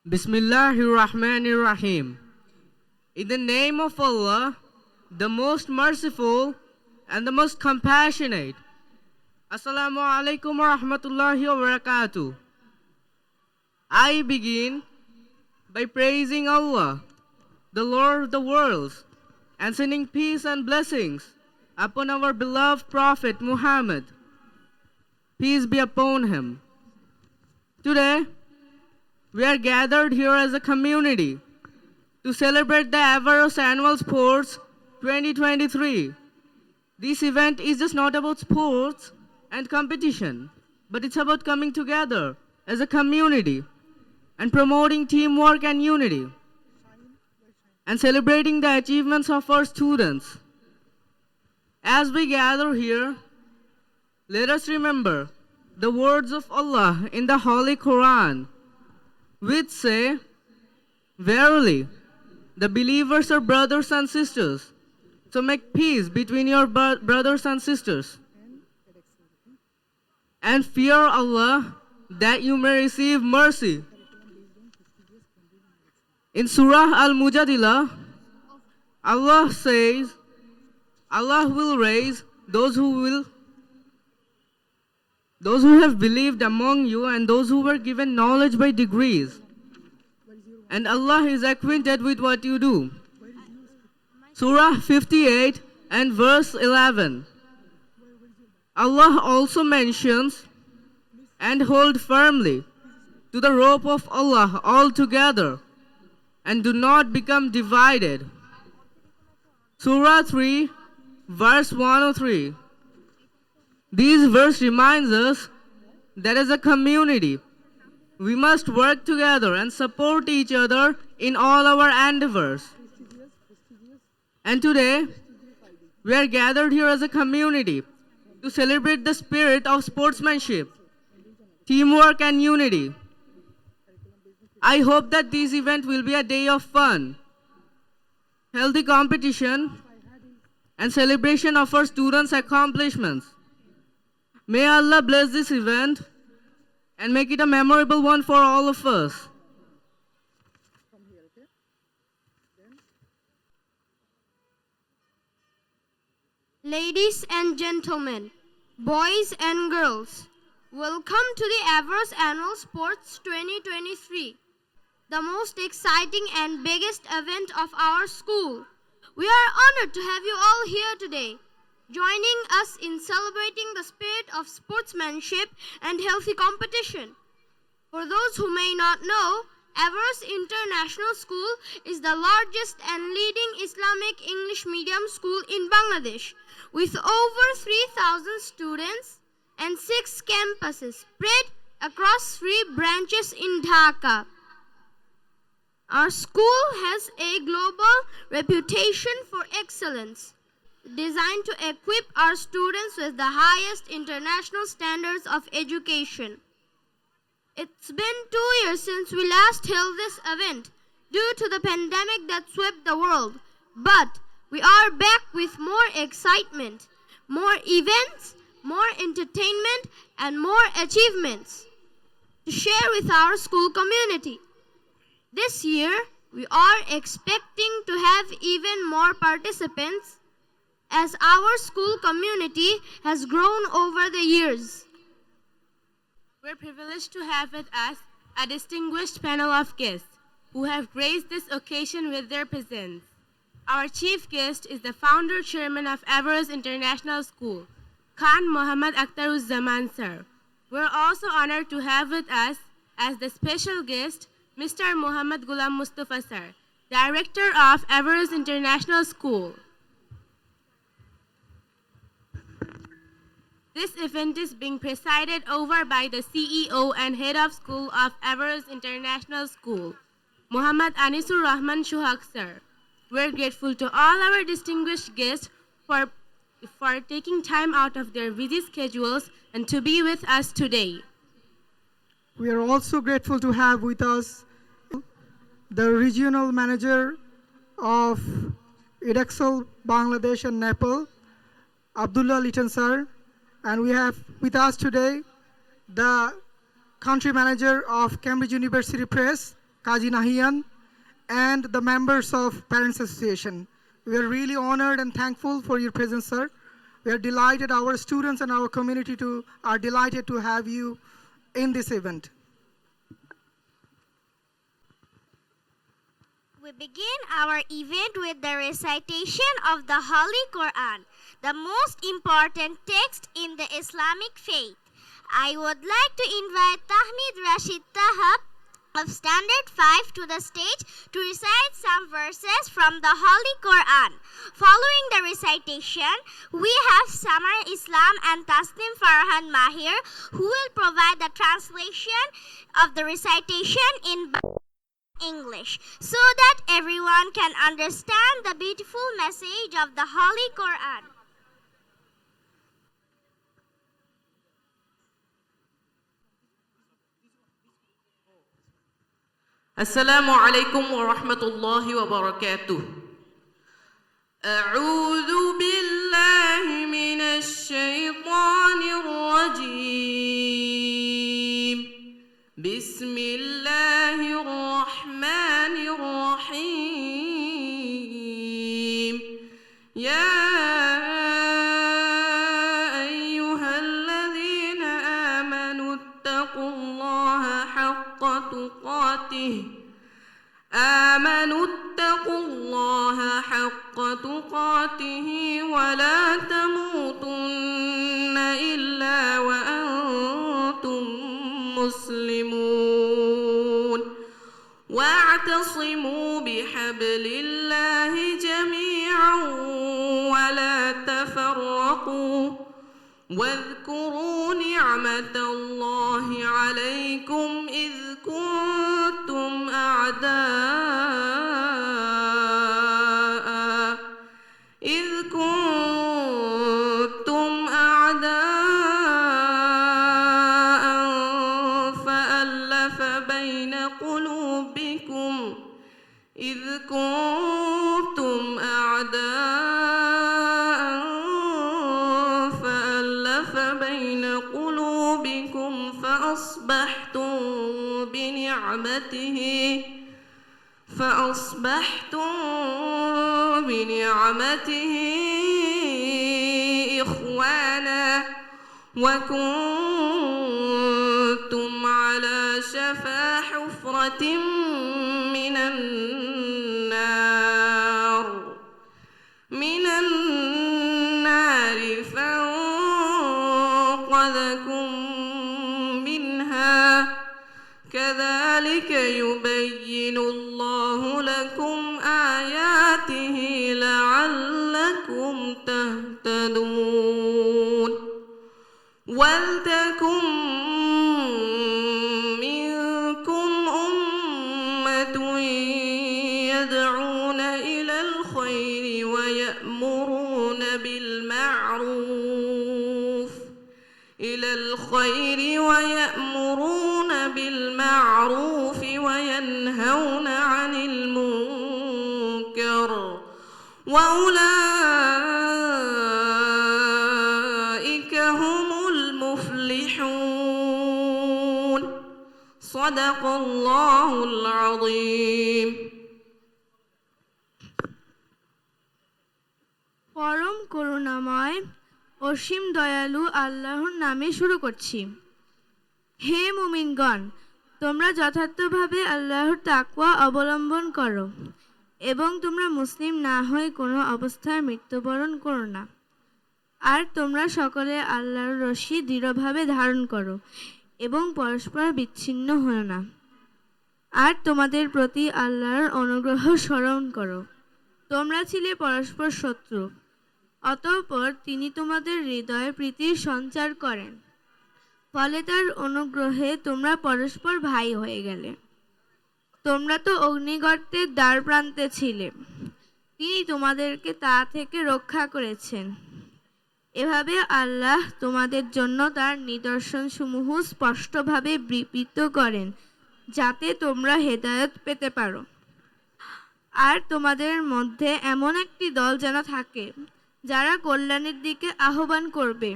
Bismillahirrahmanirrahim. In the name of Allah, the most merciful and the most compassionate. Assalamu alaikum wa rahmatullahi wa barakatuh. I begin by praising Allah, the Lord of the worlds, and sending peace and blessings upon our beloved Prophet Muhammad. Peace be upon him. Today, we are gathered here as a community to celebrate the Averroes Annual Sports 2023. This event is just not about sports and competition, but it's about coming together as a community and promoting teamwork and unity and celebrating the achievements of our students. As we gather here, let us remember the words of Allah in the Holy Quran, which say, "Verily, the believers are brothers and sisters, so make peace between your brothers and sisters, and fear Allah that you may receive mercy." In Surah Al-Mujadilah, Allah says, Allah will raise those who have believed among you and those who were given knowledge by degrees. And Allah is acquainted with what you do. Surah 58 and verse 11. Allah also mentions, "And hold firmly to the rope of Allah altogether, and do not become divided." Surah 3, verse 103. This verse reminds us that as a community, we must work together and support each other in all our endeavors. And today, we are gathered here as a community to celebrate the spirit of sportsmanship, teamwork, and unity. I hope that this event will be a day of fun, healthy competition, and celebration of our students' accomplishments. May Allah bless this event and make it a memorable one for all of us. Ladies and gentlemen, boys and girls, welcome to the Averroes Annual Sports 2023, the most exciting and biggest event of our school. We are honored to have you all here today, joining us in celebrating the spirit of sportsmanship and healthy competition. For those who may not know, Averroes International School is the largest and leading Islamic English medium school in Bangladesh, with over 3,000 students and 6 campuses spread across 3 branches in Dhaka. Our school has a global reputation for excellence, designed to equip our students with the highest international standards of education. It's been 2 years since we last held this event due to the pandemic that swept the world, but we are back with more excitement, more events, more entertainment, and more achievements to share with our school community. This year, we are expecting to have even more participants as our school community has grown over the years. We're privileged to have with us a distinguished panel of guests who have graced this occasion with their presence. Our chief guest is the founder chairman of Averroes International School, Khan Muhammad Akhtaruzzaman sir. We're also honored to have with us as the special guest Mr. Muhammad Ghulam Mustafa sir, director of Averroes International School. This event is being presided over by the CEO and head of school of Averroes International School, Muhammad Anisur Rahman Shuhak sir. We're grateful to all our distinguished guests for taking time out of their busy schedules and to be with us today. We are also grateful to have with us the regional manager of Edexcel Bangladesh and Nepal, Abdullah Litan sir. And we have with us today the country manager of Cambridge University Press, Kaji Nahian, and the members of Parents Association. We are really honored and thankful for your presence, sir. We are delighted, our students and our community are delighted to have you in this event. We begin our event with the recitation of the Holy Quran, the most important text in the Islamic faith. I would like to invite Tahmid Rashid Tahab of Standard 5 to the stage to recite some verses from the Holy Quran. Following the recitation, we have Samar Islam and Tasnim Farhan Mahir, who will provide the translation of the recitation in English so that everyone can understand the beautiful message of the Holy Quran. Assalamu alaikum wa rahmatullahi wa barakatuh. أعوذ بالله من الشيطان الرجيم. بسم الله الرحمن الرحيم. يا أيها الذين آمنوا اتقوا الله حق تقاته ولا تموتن إلا وأنتم مسلمون واعتصموا بحبل الله جميعا ولا تفرقوا واذكروا نعمة الله عليكم إذ كنتم أعداء فألف بين قلوبكم فأصبحتم بنعمته إخوانا وكنتم على شفا حفرة من النار فانقذكم منها كذلك يبين الله لكم آياته لعلكم تهتدون ولتكن منكم أمة يدعون إلى الخير ويأمرون بالمعروف وينهون عن المنكر وأولئك هم المفلحون صدق الله العظيم. পরম করুণাময় অসীম দয়ালু আল্লাহর নামে শুরু করছি। হে মুমিনগণ, তোমরা যথার্থভাবে আল্লাহর তাকওয়া অবলম্বন করো এবং তোমরা মুসলিম না হয়ে কোনো অবস্থায় মৃত্যুবরণ করো না। আর তোমরা সকলে আল্লাহর রশি দৃঢ়ভাবে ধারণ করো এবং পরস্পর বিচ্ছিন্ন হও না। আর তোমাদের প্রতি আল্লাহর অনুগ্রহ স্মরণ করো। তোমরা ছিলে পরস্পর শত্রু, অতঃপর তিনি তোমাদের হৃদয়ে প্রীতির সঞ্চার করেন, ফলে তার অনুগ্রহে তোমরা পরস্পর ভাই হয়ে গেলে। তোমরা তো অগ্নিগর্তের দ্বার প্রান্তে ছিলে, তিনি তোমাদেরকে তা থেকে রক্ষা করেছেন। এভাবে আল্লাহ তোমাদের জন্য তার নিদর্শনসমূহ স্পষ্টভাবে বিবৃত করেন, যাতে তোমরা হেদায়েত পেতে পারো। আর তোমাদের মধ্যে এমন একটি দল যেন থাকে যারা কল্যাণের দিকে আহ্বান করবে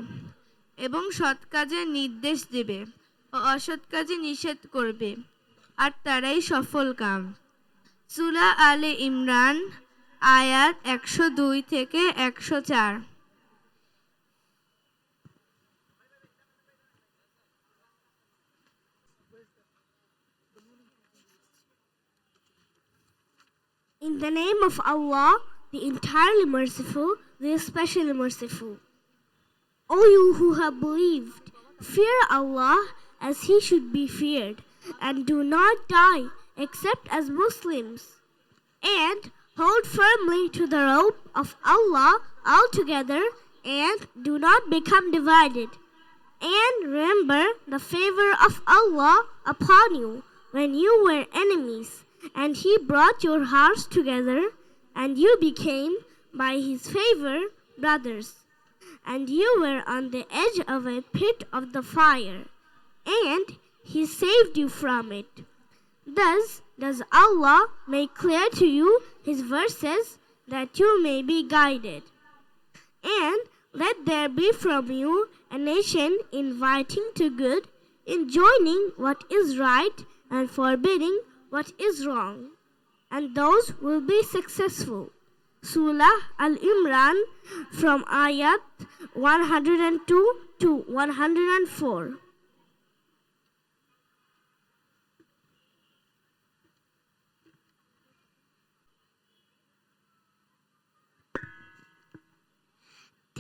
এবং সৎ কাজের নির্দেশ দেবে ও অসৎ কাজে নিষেধ করবে। আর তারাই সফল কাম। সূরা আলে ইমরান আয়াত 102 থেকে 104। In the name of Allah, the entirely merciful, the especially merciful. O you who have believed, fear Allah as He should be feared, and do not die except as Muslims. And hold firmly to the rope of Allah altogether, and do not become divided. And remember the favor of Allah upon you when you were enemies, and He brought your hearts together, and you became, by His favor, brothers. And you were on the edge of a pit of the fire, and He saved you from it. Thus does Allah make clear to you His verses, that you may be guided. And let there be from you a nation inviting to good, enjoining what is right, and forbidding what is wrong. And those will be successful. Surah Al-Imran from Ayat 102 to 104.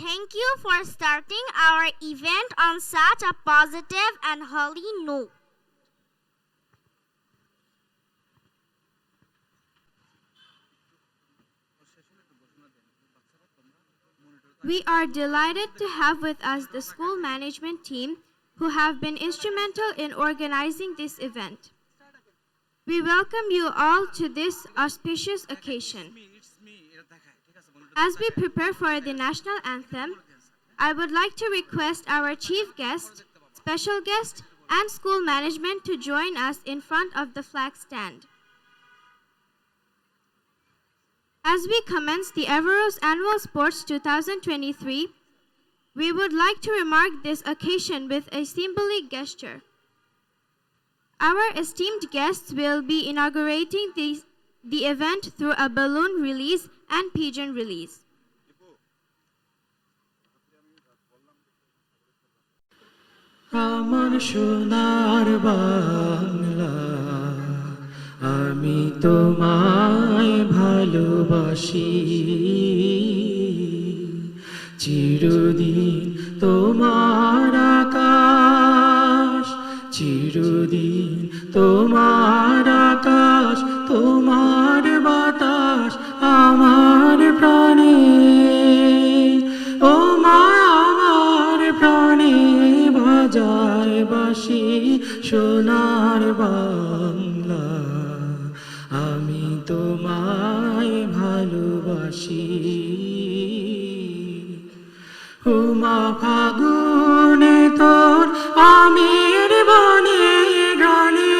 Thank you for starting our event on such a positive and holy note. We are delighted to have with us the school management team who have been instrumental in organizing this event. We welcome you all to this auspicious occasion. As we prepare for the national anthem, I would like to request our chief guest, special guest, and school management to join us in front of the flag stand. As we commence the Averroes Annual Sports 2023, we would like to remark this occasion with a symbolic gesture. Our esteemed guests will be inaugurating the event through a balloon release and pigeon release. আমার সোনার বাংলা, আমি তোমায় ভালোবাসি, চিরদিন তোমার আকাশ, চিরদিন তোমার আকাশ, তোমার বাতাস আমার প্রাণে, ও মা আমার প্রাণে বাজায় বাঁশি সোনার বাংলা, আমি তোমায় ভালোবাসি। উমা ফাগুনে তোর আমের বনে গানে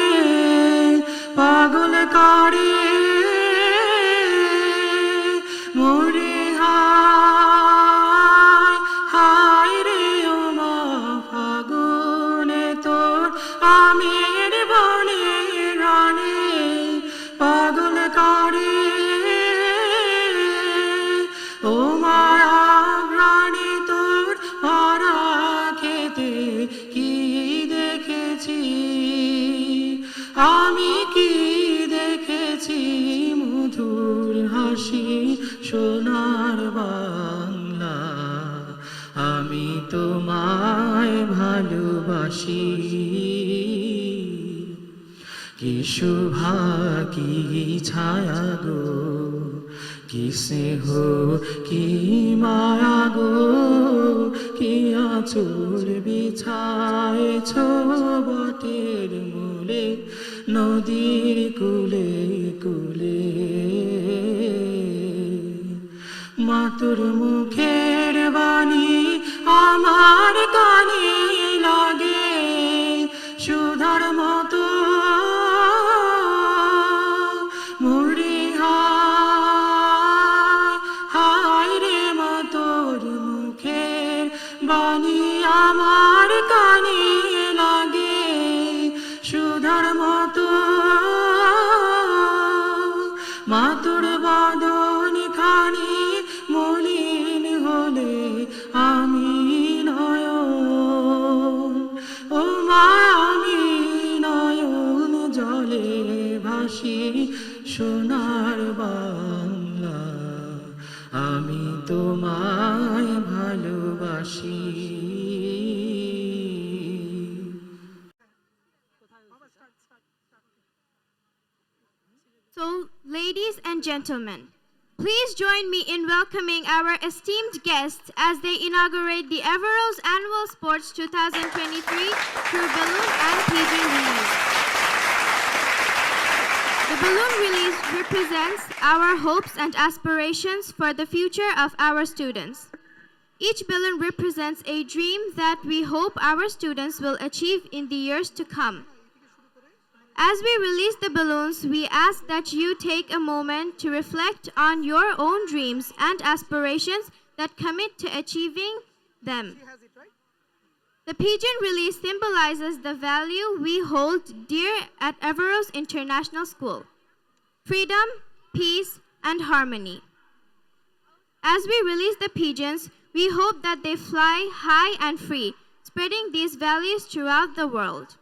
পাগল করে মরে, হায় হায় রে উমা ফাগুনে তোর আমের বনে গানে পাগল করে, ও মায়া প্রাণে তোর ভরা খেতে কি দেখেছি, আমি কি দেখেছি, মধুর হাসি সোনার বাংলা, আমি তোমায় ভালোবাসি। কি শোভা কি ছায়া গো, কি স্নেহ কি মায়া গো, কি আঁচল বিছায়েছ বটের মূলে, নদীর কূলে কূলে, মাতুর মুখের বাণী আমার কানে লাগে সুধার মতো, মরি হায় রে মাতুর মুখের বাণী আমার কানে লাগে সুধার মতো। ভাসি সোনার বাংলা আমি তোমায় ভালোবাসি So, ladies and gentlemen, please join me in welcoming our esteemed guests as they inaugurate the Averroes Annual Sports 2023 through balloon and pigeon release. The balloon release represents our hopes and aspirations for the future of our students. Each balloon represents a dream that we hope our students will achieve in the years to come. As we release the balloons, we ask that you take a moment to reflect on your own dreams and aspirations that commit to achieving them. The pigeon release symbolizes the value we hold dear at Averroes International School: freedom, peace, and harmony. As we release the pigeons, we hope that they fly high and free, spreading these values throughout the world.